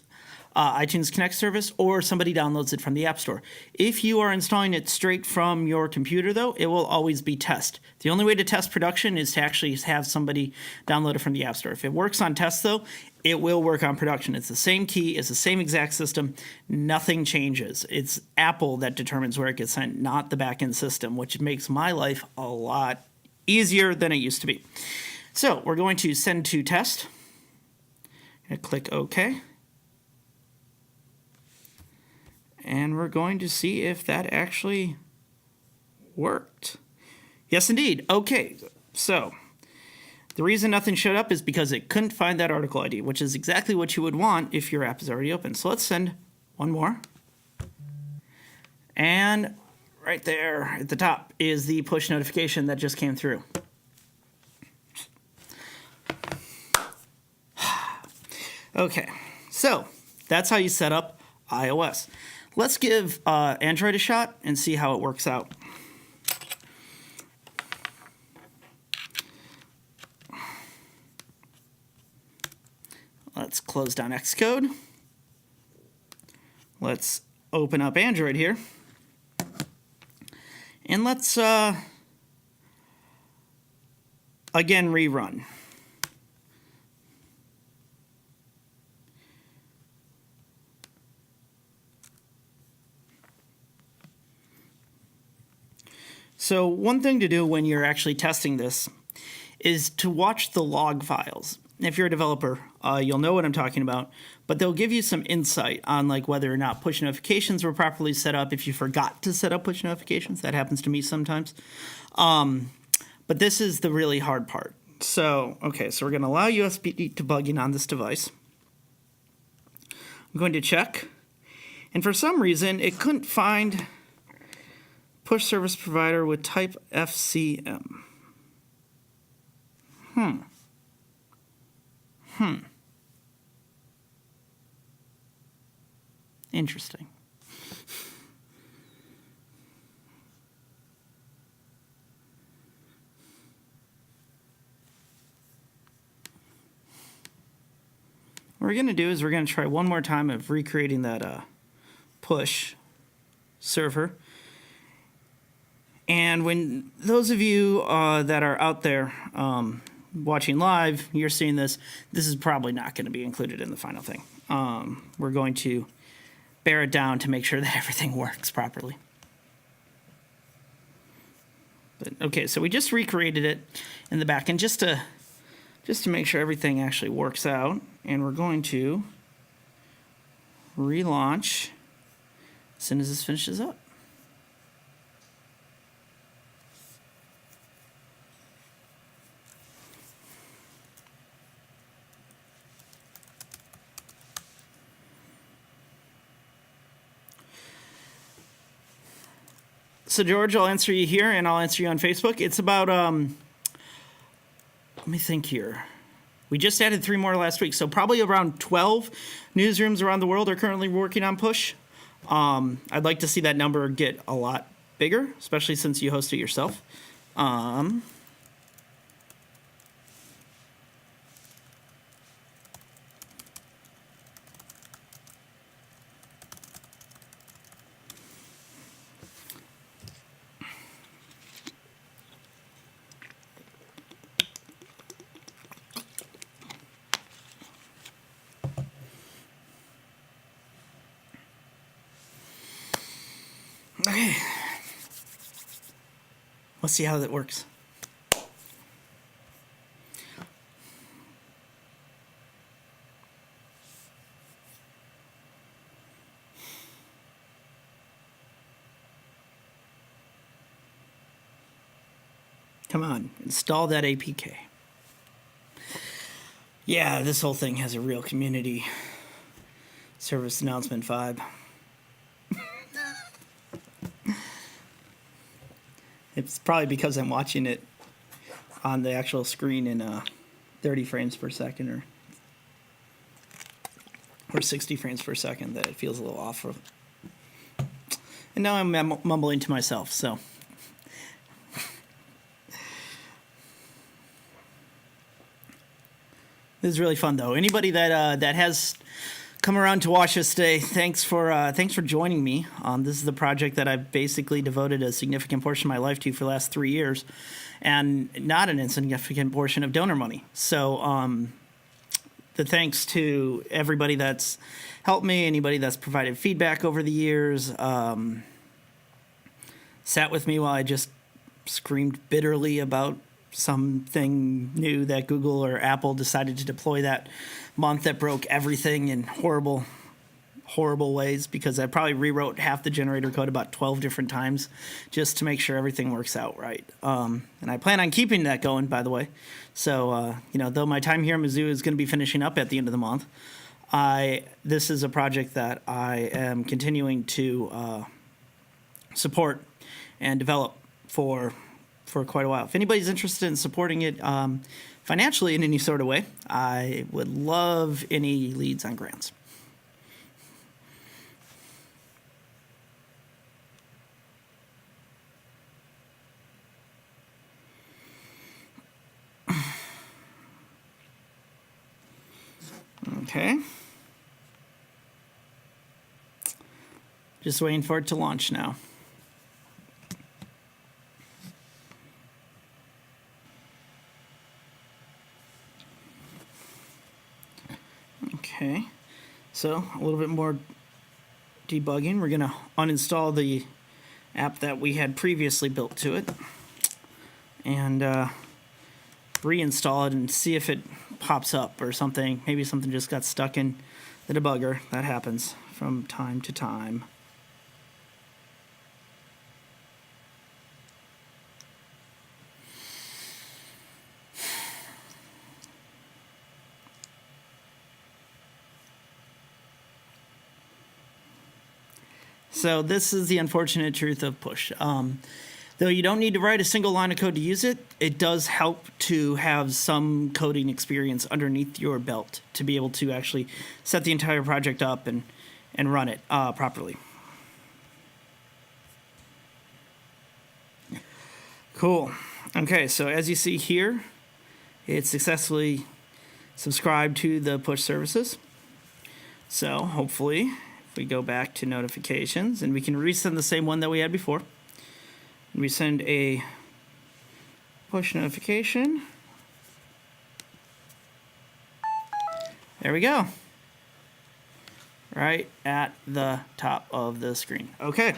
iTunes Connect service or somebody downloads it from the App Store. If you are installing it straight from your computer, though, it will always be test. The only way to test production is to actually have somebody download it from the App Store. If it works on test, though, it will work on production. It's the same key. It's the same exact system. Nothing changes. It's Apple that determines where it gets sent, not the backend system, which makes my life a lot easier than it used to be. So we're going to send to test. I'm going to click OK. And we're going to see if that actually worked. Yes, indeed. Okay, so the reason nothing showed up is because it couldn't find that article ID, which is exactly what you would want if your app is already open. So let's send one more. And right there at the top is the push notification that just came through. Okay, so that's how you set up iOS. Let's give Android a shot and see how it works out. Let's close down Xcode. Let's open up Android here. And let's, again, rerun. So one thing to do when you're actually testing this is to watch the log files. If you're a developer, you'll know what I'm talking about, but they'll give you some insight on like whether or not push notifications were properly set up. If you forgot to set up push notifications, that happens to me sometimes. But this is the really hard part. So, okay, so we're going to allow USB debugging on this device. I'm going to check, and for some reason, it couldn't find push service provider with type FCM. Interesting. What we're going to do is we're going to try one more time of recreating that push server. And when those of you that are out there watching live, you're seeing this, this is probably not going to be included in the final thing. We're going to bear it down to make sure that everything works properly. But, okay, so we just recreated it in the back end just to make sure everything actually works out. And we're going to relaunch as soon as this finishes up. So George, I'll answer you here, and I'll answer you on Facebook. It's about, let me think here. We just added 3 more last week, so probably around 12 newsrooms around the world are currently working on push. I'd like to see that number get a lot bigger, especially since you host it yourself. Okay. Let's see how that works. Come on, install that APK. Yeah, this whole thing has a real community service announcement vibe. It's probably because I'm watching it on the actual screen in 30 frames per second or 60 frames per second that it feels a little off. And now I'm mumbling to myself, so. This is really fun, though. Anybody that has come around to watch us today, thanks for joining me. This is the project that I've basically devoted a significant portion of my life to for the last 3 years, and not an insignificant portion of donor money. So the thanks to everybody that's helped me, anybody that's provided feedback over the years, sat with me while I just screamed bitterly about something new that Google or Apple decided to deploy that month that broke everything in horrible ways, because I probably rewrote half the generator code about 12 different times just to make sure everything works out right. And I plan on keeping that going, by the way. So, though my time here at Mizzou is going to be finishing up at the end of the month, this is a project that I am continuing to support and develop for quite a while. If anybody's interested in supporting it financially in any sort of way, I would love any leads on grants. Okay. Just waiting for it to launch now. Okay, so a little bit more debugging. We're going to uninstall the app that we had previously built to it and reinstall it and see if it pops up or something. Maybe something just got stuck in the debugger. That happens from time to time. So this is the unfortunate truth of push. Though you don't need to write a single line of code to use it, it does help to have some coding experience underneath your belt to be able to actually set the entire project up and run it properly. Cool. Okay, so as you see here, it's successfully subscribed to the push services. So hopefully, if we go back to notifications, and we can resend the same one that we had before. We send a push notification. There we go. Right at the top of the screen. Okay,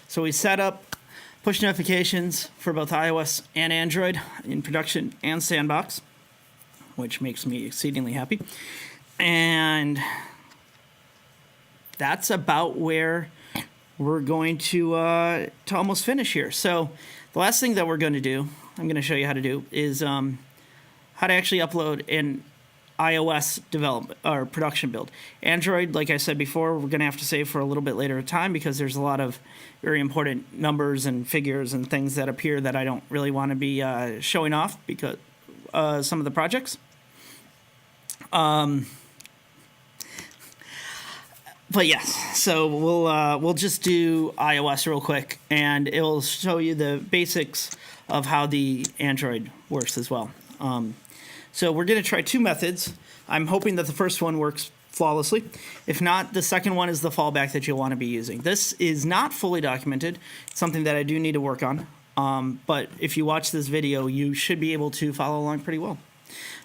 so we set up push notifications for both iOS and Android in production and sandbox, which makes me exceedingly happy. And that's about where we're going to almost finish here. So the last thing that we're going to do, I'm going to show you how to do, is how to actually upload an iOS development or production build. Android, like I said before, we're going to have to save for a little bit later time because there's a lot of very important numbers and figures and things that appear that I don't really want to be showing off because some of the projects. But yes, so we'll just do iOS real quick, and it'll show you the basics of how the Android works as well. So we're going to try two methods. I'm hoping that the first one works flawlessly. If not, the second one is the fallback that you'll want to be using. This is not fully documented. It's something that I do need to work on. But if you watch this video, you should be able to follow along pretty well.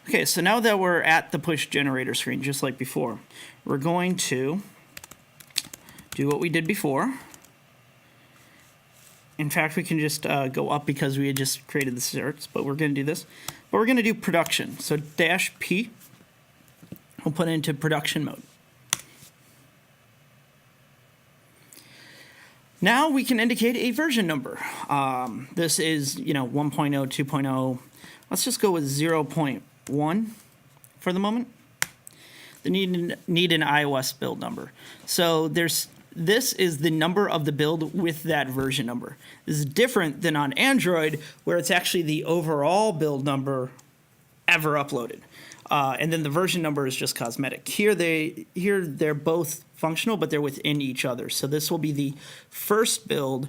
Okay, so now that we're at the push generator screen, just like before, we're going to do what we did before. In fact, we can just go up because we had just created the certs, but we're going to do this. But we're going to do production. So -P, we'll put it into production mode. Now we can indicate a version number. This is, 1.0, 2.0. Let's just go with 0.1 for the moment. They need an iOS build number. So this is the number of the build with that version number. This is different than on Android, where it's actually the overall build number ever uploaded. And then the version number is just cosmetic. Here they're both functional, but they're within each other. So this will be the first build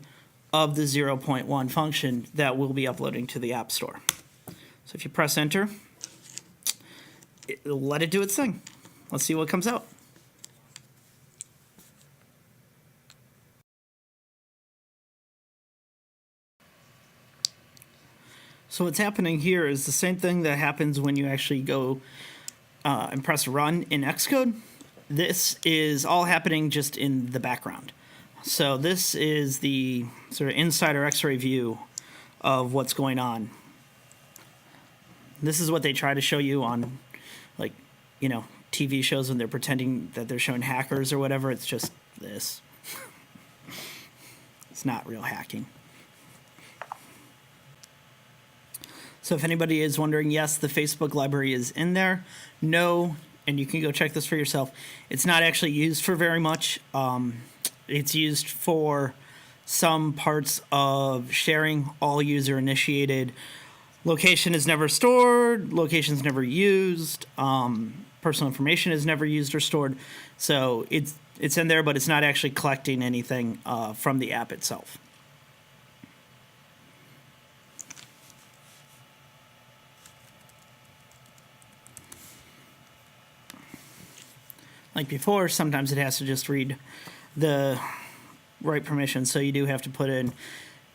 of the 0.1 function that we'll be uploading to the App Store. So if you press enter, it'll let it do its thing. Let's see what comes out. So what's happening here is the same thing that happens when you actually go and press run in Xcode. This is all happening just in the background. So this is the sort of insider X-ray view of what's going on. This is what they try to show you on, TV shows when they're pretending that they're showing hackers or whatever. It's just this. It's not real hacking. So if anybody is wondering, yes, the Facebook library is in there. No, and you can go check this for yourself. It's not actually used for very much. It's used for some parts of sharing, all user initiated. Location is never stored. Location is never used. Personal information is never used or stored. So it's in there, but it's not actually collecting anything from the app itself. Like before, sometimes it has to just read the right permission, so you do have to put in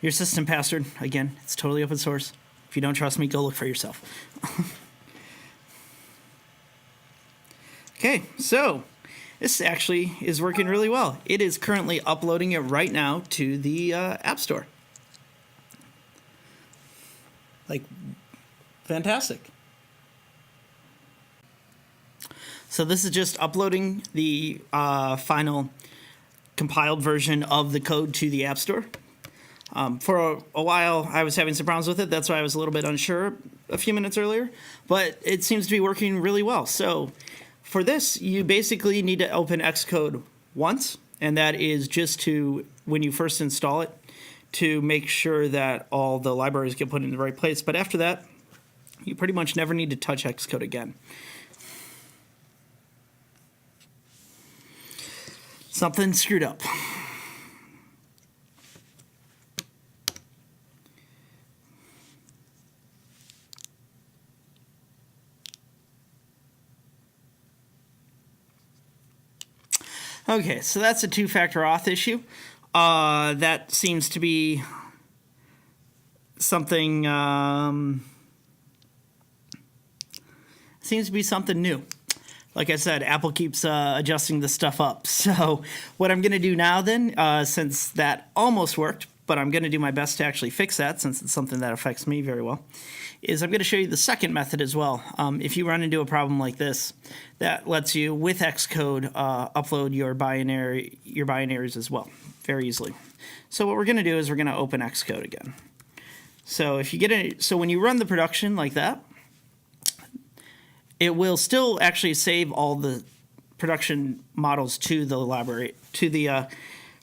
your system password. Again, it's totally open source. If you don't trust me, go look for yourself. Okay, so this actually is working really well. It is currently uploading it right now to the App Store. Fantastic. So this is just uploading the final compiled version of the code to the App Store. For a while, I was having some problems with it. That's why I was a little bit unsure a few minutes earlier. But it seems to be working really well. So for this, you basically need to open Xcode once, and that is just to, when you first install it, to make sure that all the libraries get put in the right place. But after that, you pretty much never need to touch Xcode again. Something screwed up. Okay, so that's a two-factor auth issue. That seems to be something new. Like I said, Apple keeps adjusting this stuff up. So what I'm going to do now then, since that almost worked, but I'm going to do my best to actually fix that since it's something that affects me very well, is I'm going to show you the second method as well. If you run into a problem like this, that lets you, with Xcode, upload your binaries as well, very easily. So what we're going to do is we're going to open Xcode again. So if you get so when you run the production like that, it will still actually save all the production models to the library, to the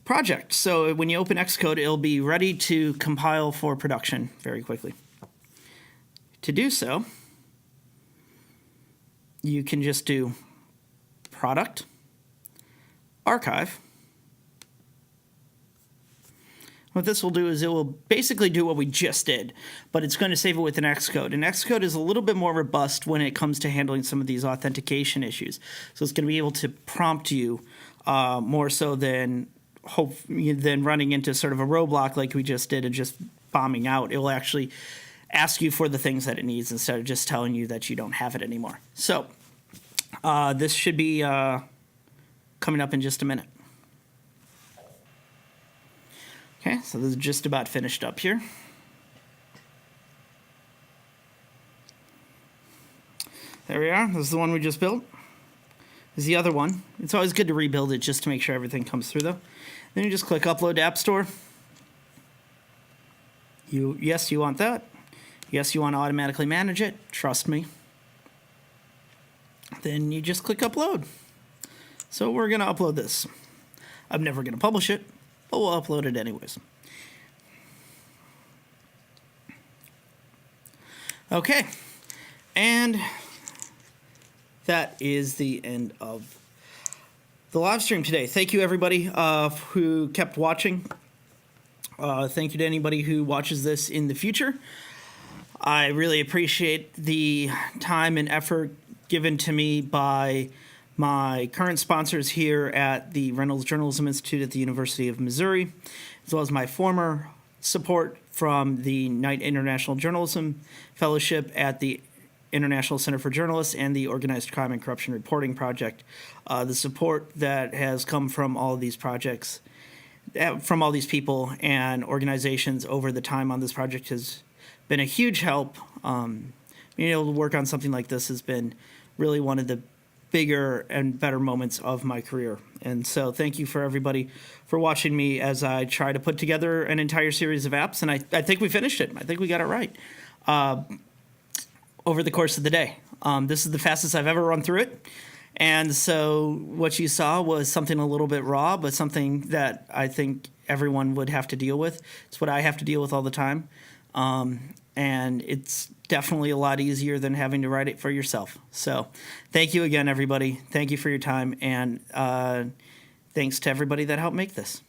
project. So when you open Xcode, it'll be ready to compile for production very quickly. To do so, you can just do product, archive. What this will do is it will basically do what we just did, but it's going to save it with an Xcode. And Xcode is a little bit more robust when it comes to handling some of these authentication issues. So it's going to be able to prompt you more so than running into sort of a roadblock like we just did and just bombing out. It will actually ask you for the things that it needs instead of just telling you that you don't have it anymore. So this should be coming up in just a minute. Okay, so this is just about finished up here. There we are. This is the one we just built. This is the other one. It's always good to rebuild it just to make sure everything comes through, though. Then you just click Upload to App Store. Yes, you want that. Yes, you want to automatically manage it. Trust me. Then you just click Upload. So we're going to upload this. I'm never going to publish it, but we'll upload it anyways. Okay, and that is the end of the live stream today. Thank you, everybody who kept watching. Thank you to anybody who watches this in the future. I really appreciate the time and effort given to me by my current sponsors here at the Reynolds Journalism Institute at the University of Missouri, as well as my former support from the Knight International Journalism Fellowship at the International Center for Journalists and the Organized Crime and Corruption Reporting Project. The support that has come from all of these projects, from all these people and organizations over the time on this project has been a huge help. Being able to work on something like this has been really one of the bigger and better moments of my career. And so thank you for everybody for watching me as I try to put together an entire series of apps. And I think we finished it. I think we got it right over the course of the day. This is the fastest I've ever run through it. And so what you saw was something a little bit raw, but something that I think everyone would have to deal with. It's what I have to deal with all the time. And it's definitely a lot easier than having to write it for yourself. So thank you again, everybody. Thank you for your time. And thanks to everybody that helped make this.